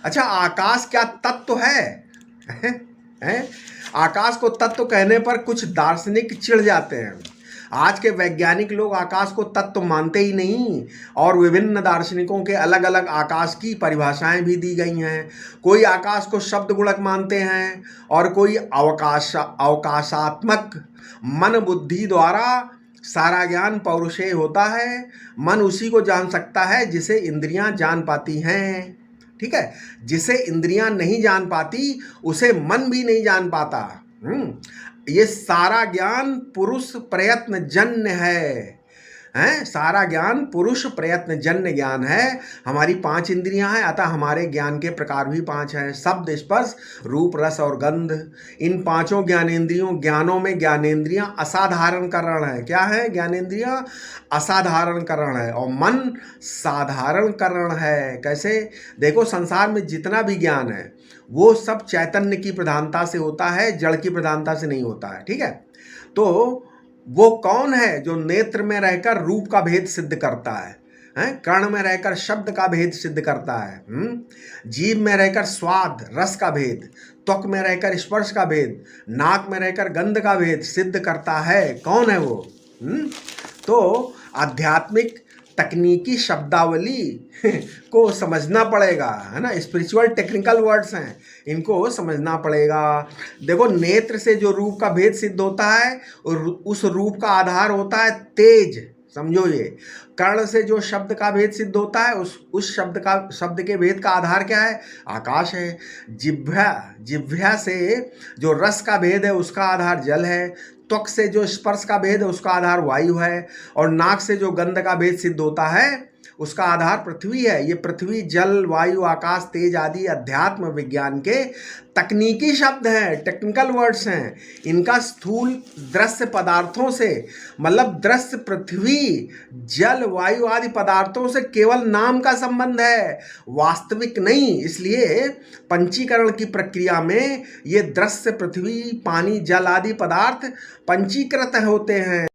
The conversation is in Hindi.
अच्छा, आकाश क्या तत्व है? हैं? आकाश को तत्व कहने पर कुछ दार्शनिक चिढ़ जाते हैं। आज के वैज्ञानिक लोग आकाश को तत्व मानते ही नहीं, और विभिन्न दार्शनिकों के अलग अलग आकाश की परिभाषाएं भी दी गई हैं। कोई आकाश को शब्द गुणक मानते हैं, और कोई अवकाशात्मक। मन बुद्धि द्वारा सारा ज्ञान पौरुषेय होता है। मन उसी को जान सकता है जिसे इंद्रियां जान पाती हैं। ठीक है, जिसे इंद्रियां नहीं जान पाती उसे मन भी नहीं जान पाता। ये सारा ज्ञान पुरुष प्रयत्न जन्य है। सारा ज्ञान पुरुष प्रयत्न जन्य ज्ञान है। हमारी 5 इंद्रियां हैं, अतः हमारे ज्ञान के प्रकार भी 5 हैं। शब्द, स्पर्श, रूप, रस और गंध। इन 5 ज्ञानेंद्रियों ज्ञानों में ज्ञानेंद्रियां असाधारण करण है। क्या है? ज्ञानेंद्रियां असाधारण करण है, और मन साधारण करण है। कैसे? देखो, संसार में जितना भी ज्ञान है वो सब चैतन्य की प्रधानता से होता है, जड़ की प्रधानता से नहीं होता है। ठीक है, तो वो कौन है जो नेत्र में रहकर रूप का भेद सिद्ध करता है? कर्ण में रहकर शब्द का भेद सिद्ध करता है। जीभ में रहकर स्वाद रस का भेद, त्वक में रहकर स्पर्श का भेद, नाक में रहकर गंध का भेद सिद्ध करता है। कौन है वो? तो आध्यात्मिक तकनीकी शब्दावली को समझना पड़ेगा, है ना। स्पिरिचुअल टेक्निकल वर्ड्स हैं, इनको समझना पड़ेगा। देखो, नेत्र से जो रूप का भेद सिद्ध होता है और उस रूप का आधार होता है तेज, समझो ये। कर्ण से जो शब्द का भेद सिद्ध होता है उस शब्द के भेद का आधार क्या है? आकाश है। जिह्वा से जो रस का भेद है उसका आधार जल है। त्वक से जो स्पर्श का भेद है उसका आधार वायु है। और नाक से जो गंध का भेद सिद्ध होता है उसका आधार पृथ्वी है। ये पृथ्वी, जल, वायु, आकाश, तेज आदि अध्यात्म विज्ञान के तकनीकी शब्द हैं, टेक्निकल वर्ड्स हैं। इनका स्थूल दृश्य पदार्थों से, मतलब दृश्य पृथ्वी, जल, वायु आदि पदार्थों से केवल नाम का संबंध है, वास्तविक नहीं। इसलिए पंचीकरण की प्रक्रिया में ये दृश्य पृथ्वी, पानी, जल आदि पदार्थ पंचीकृत होते हैं।